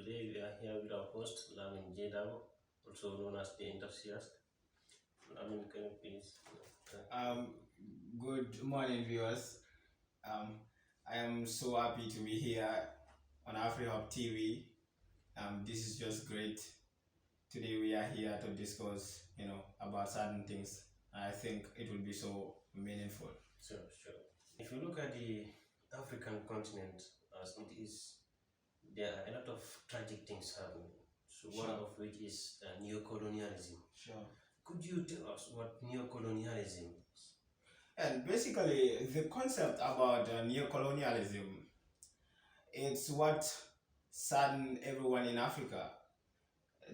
Today we are here with our host, Lamin Jedabo, also known as the enthusiast. Lamin, can you please? Um, Good morning, viewers. Um, I am so happy to be here on Afri-Hope TV. This is just great. Today we are here to discuss, about certain things. I think it will be so meaningful. Sure. If you look at the African continent as it is, there are a lot of tragic things happening. So one Sure, of which is neo-colonialism. sure. Could you tell us what neo-colonialism is? And basically, the concept about neo-colonialism, it's what saddened everyone in Africa.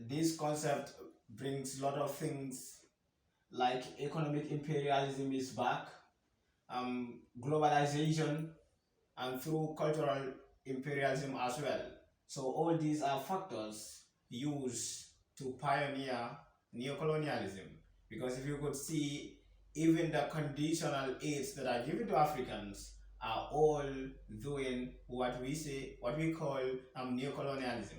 This concept brings a lot of things like economic imperialism is back, globalization, and through cultural imperialism as well. So all these are factors used to pioneer neocolonialism. Because if you could see, even the conditional aids that are given to Africans are all doing what we call neocolonialism.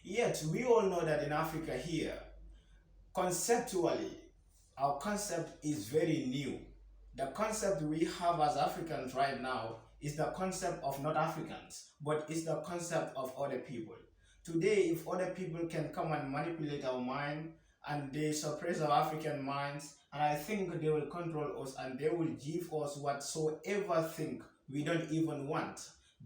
Yet we all know that in Africa here, conceptually, our concept is very new. The concept we have as Africans right now is the concept of not Africans, but it's the concept of other people. Today, if other people can come and manipulate our mind and they suppress our African minds, and I think they will control us and they will give us whatsoever thing we don't even want.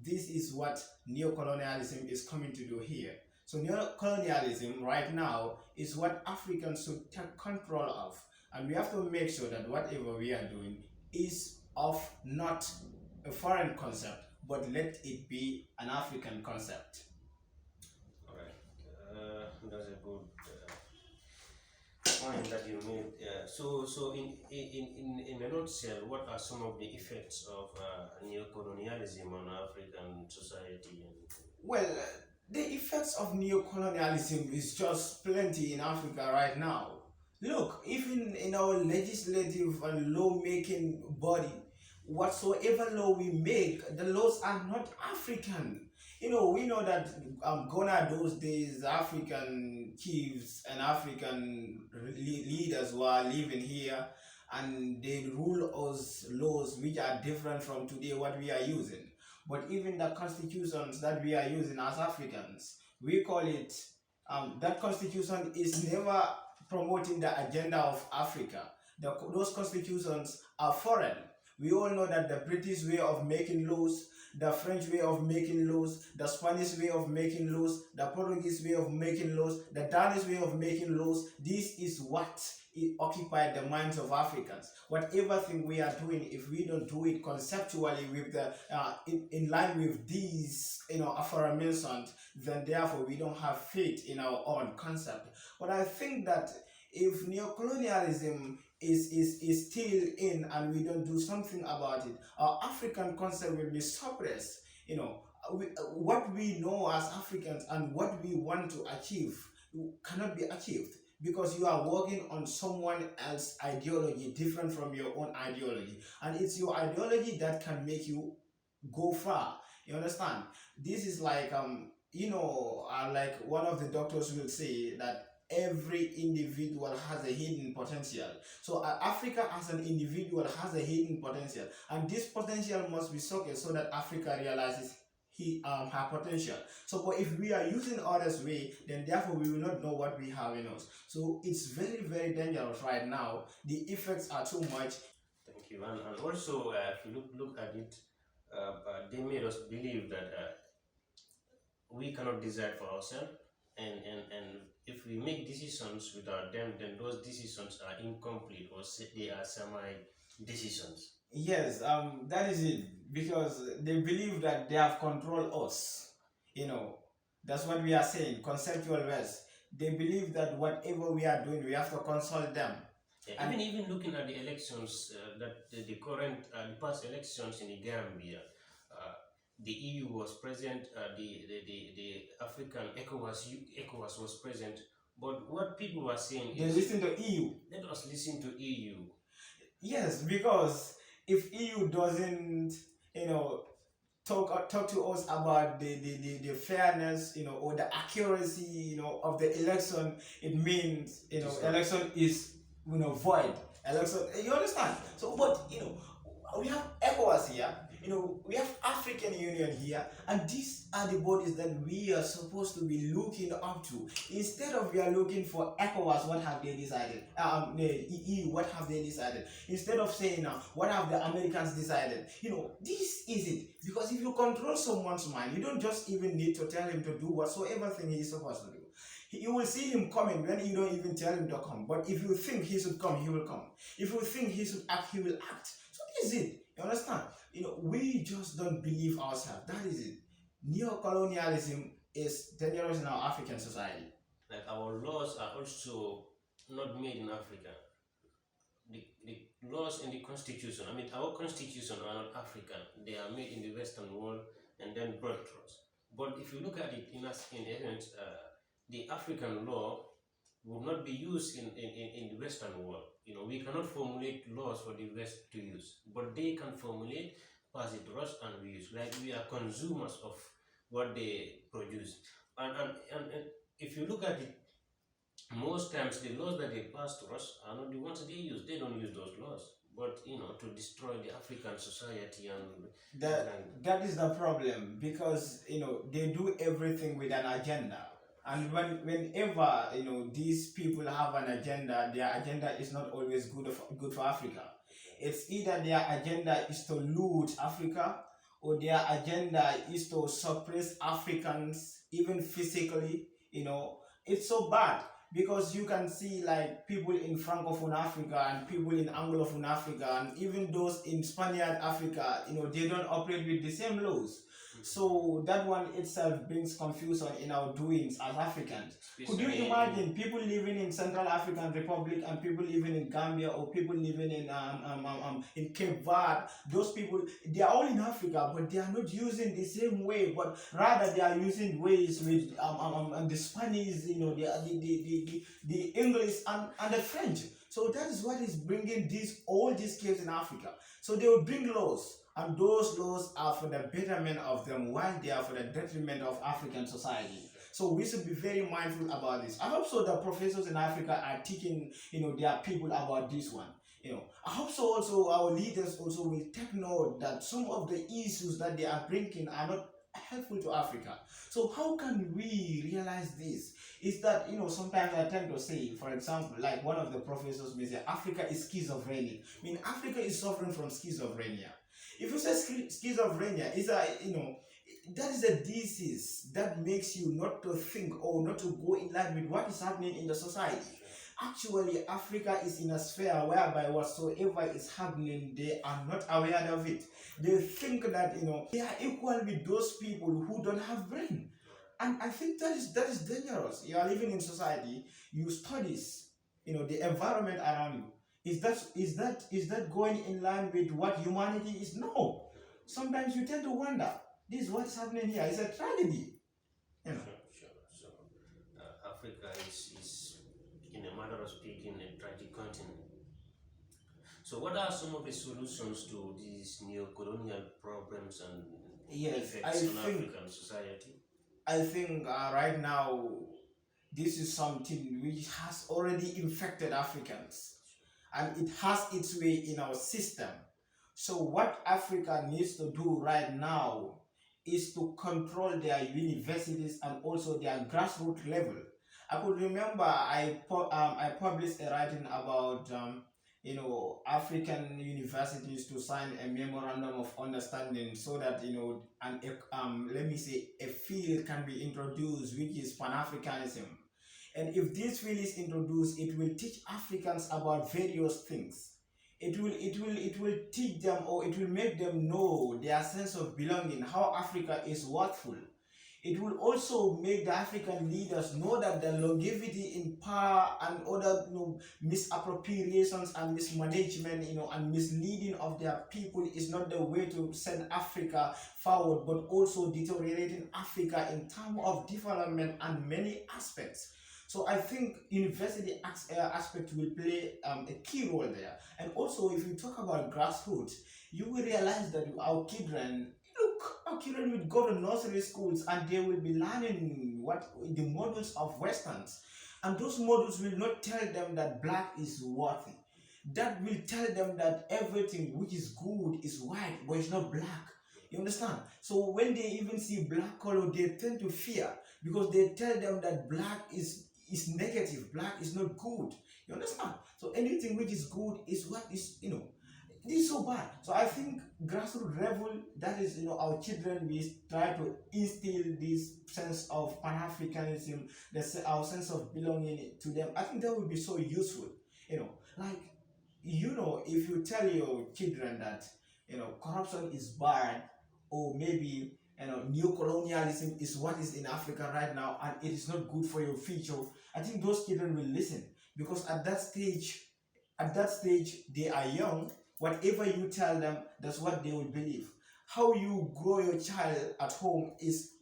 This is what neocolonialism is coming to do here. So neocolonialism right now is what Africans should take control of, and we have to make sure that whatever we are doing is of not a foreign concept, but let it be an African concept. All right, that's a good point that you made. So in a nutshell, what are some of the effects of neo-colonialism on African society? Well, the effects of neocolonialism is just plenty in Africa right now. Look, even in our legislative and law-making body, whatsoever law we make, the laws are not African. We know that gone those days, African chiefs and African leaders were living here, and they rule us laws which are different from today what we are using. But even the constitutions that we are using as Africans, we call it, that constitution is never promoting the agenda of Africa. Those constitutions are foreign. We all know that the British way of making laws, the French way of making laws, the Spanish way of making laws, the Portuguese way of making laws, the Danish way of making laws, this is what it occupied the minds of Africans. Whatever thing we are doing, if we don't do it conceptually with the in line with these, aforementioned, then therefore we don't have faith in our own concept. But I think that if neocolonialism is still in and we don't do something about it, our African concept will be suppressed. What we know as Africans and what we want to achieve cannot be achieved because you are working on someone else's ideology different from your own ideology, and it's your ideology that can make you go far. You understand? This is like like one of the doctors will say that every individual has a hidden potential. So Africa as an individual has a hidden potential, and this potential must be socket so that Africa realizes her potential. So but if we are using others way, then therefore we will not know what we have in us. So it's very, very dangerous right now. The effects are too much. Thank you. And also, if you look at it, they made us believe that we cannot decide for ourselves, and if we make decisions without them, then those decisions are incomplete or they are semi decisions. Yes, that is it. Because they believe that they have controlled us. You know, that's what we are saying, conceptual West. They believe that whatever we are doing, we have to consult them. Yeah, And even looking at the elections, that the current the past elections in the Gambia, uh, the EU was present, the African ECOWAS was present. But what people were saying they is, listen to EU. let us listen to EU. Yes, because if EU doesn't, you know, talk to us about the fairness, or the accuracy, of the election. It means, This not. election is, void. Election, you understand? So, but we have ECOWAS here. We have African Union here, and these are the bodies that we are supposed to be looking up to. Instead of we are looking for ECOWAS, what have they decided? The EU, what have they decided? Instead of saying, what have the Americans decided? This is it. Because if you control someone's mind, you don't just even need to tell him to do whatsoever thing he is supposed to do. You will see him coming when you don't even tell him to come. But if you think he should come, he will come. If you think he should act, he will act. So this is it. You understand? We just don't believe ourselves. That is it. Neo-colonialism is dangerous in our African society. Like our laws are also not made in Africa. The laws in the constitution, I mean, our constitution are not African. They are made in the Western world and then brought to us. But if you look at it in essence, the African law would not be used in the Western world. We cannot formulate laws for the West to use, but they can formulate, pass it to us, and we use. Like we are consumers of what they produce. And if you look at it, most times the laws that they pass to us are not the ones they use. They don't use those laws, but to destroy the African society That is the problem, because they do everything with an agenda. And whenever these people have an agenda, their agenda is not always good for Africa. It's either their agenda is to loot Africa, or their agenda is to suppress Africans, even physically. It's so bad, because you can see like people in Francophone Africa and people in Anglophone Africa and even those in Spaniard Africa, they don't operate with the same laws. So that one itself brings confusion in our doings as Africans. Could you imagine people living in Central African Republic and people living in Gambia, or people living in Cape Verde? Those people, they are all in Africa, but they are not using the same way, but rather they are using ways with the Spanish, the English and the French. So that is what is bringing all these caves in Africa. So they will bring laws, and those laws are for the betterment of them, while they are for the detriment of African society. So we should be very mindful about this. I hope so the professors in Africa are teaching their people about this one. I hope so also our leaders also will take note that some of the issues that they are bringing are not helpful to Africa. So how can we realize this? Is that sometimes I tend to say, for example, like one of the professors may say, Africa is schizophrenic. I mean, Africa is suffering from schizophrenia. If you say schizophrenia, that is a disease that makes you not to think or not to go in line with what is happening in the society. Actually, Africa is in a sphere whereby whatsoever is happening, they are not aware of it. They think that they are equal with those people who don't have brain. And I think that is dangerous. You are living in society, you studies, the environment around you. Is that going in line with what humanity is? No. Sometimes you tend to wonder, this is what's happening here. It's a tragedy. Sure. So Africa is, in a matter of speaking, a tragic continent. So what are some of the solutions to these neo-colonial problems and effects on African society? I think right now this is something which has already infected Africans, and it has its way in our system. So what Africa needs to do right now is to control their universities and also their grassroots level. I could remember I published a writing about African universities to sign a memorandum of understanding, so that let me say a field can be introduced, which is Pan-Africanism. And if this field is introduced, it will teach Africans about various things. It will teach them, or it will make them know their sense of belonging, how Africa is worthful. It will also make the African leaders know that the longevity in power and other misappropriations and mismanagement and misleading of their people is not the way to send Africa forward, but also deteriorating Africa in terms of development and many aspects. So I think university aspect will play a key role there. And also, if you talk about grassroots, you will realize that our children, look, our children will go to nursery schools and they will be learning what the models of Westerns, and those models will not tell them that black is worthy. That will tell them that everything which is good is white, but it's not black. You understand? So when they even see black color, they tend to fear because they tell them that black is negative, black is not good. You understand? So anything which is good is what is, this is so bad. So I think grassroots level, that is, our children, we try to instill this sense of Pan-Africanism, our sense of belonging to them. I think that would be so useful. Like, if you tell your children that, corruption is bad, or maybe, neo-colonialism is what is in Africa right now, and it is not good for your future, I think those children will listen, because at that stage, they are young. Whatever you tell them, that's what they will believe. How you grow your child at home is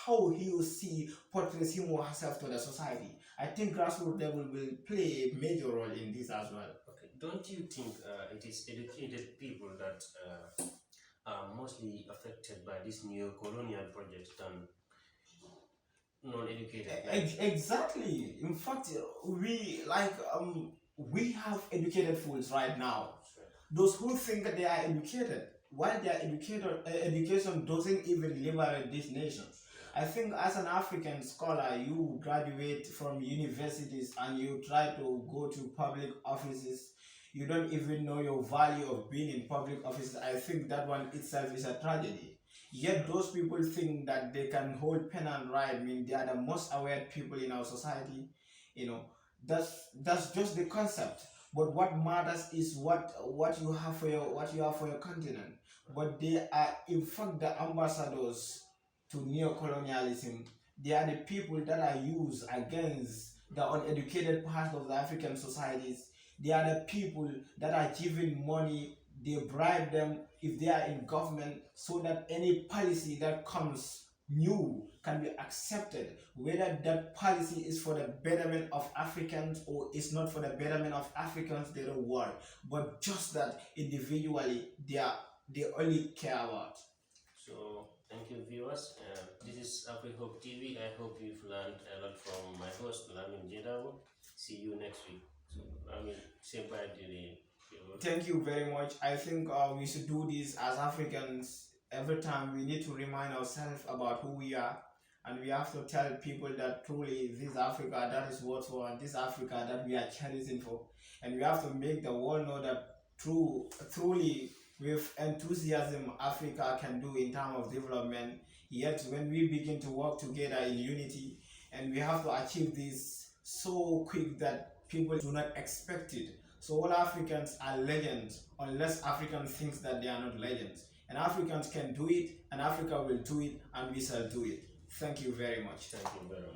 how he or she portrays him or herself to the society. I think grassroots level will play a major role in this as well. Okay. Don't you think it is educated people that are mostly affected by this neo-colonial project than non-educated? Exactly. In fact, we have educated fools right now. Those who think that they are educated, while their education doesn't even liberate these nations. I think as an African scholar, you graduate from universities and you try to go to public offices. You don't even know your value of being in public offices. I think that one itself is a tragedy. Yet those people think that they can hold pen and write. I mean, they are the most aware people in our society. That's just the concept. But what matters is what you have for your continent. But they are in fact the ambassadors to neo-colonialism. They are the people that are used against the uneducated part of the African societies. They are the people that are given money. They bribe them if they are in government, so that any policy that comes new can be accepted, whether that policy is for the betterment of Africans or is not for the betterment of Africans, they don't worry. But just that individually, they only care about. So thank you, viewers. This is Afri-Hope TV. I hope you've learned a lot from my host, Lamin Jedabo. See you next week. So, say bye to the viewers. Thank you very much. I think we should do this as Africans. Every time we need to remind ourselves about who we are, and we have to tell people that truly this Africa that is what for, and this Africa that we are cherishing for. And we have to make the world know that truly with enthusiasm Africa can do in terms of development. Yet when we begin to work together in unity, and we have to achieve this so quick that people do not expect it. So all Africans are legends unless African thinks that they are not legends. And Africans can do it, and Africa will do it, and we shall do it. Thank you very much. Thank you very much.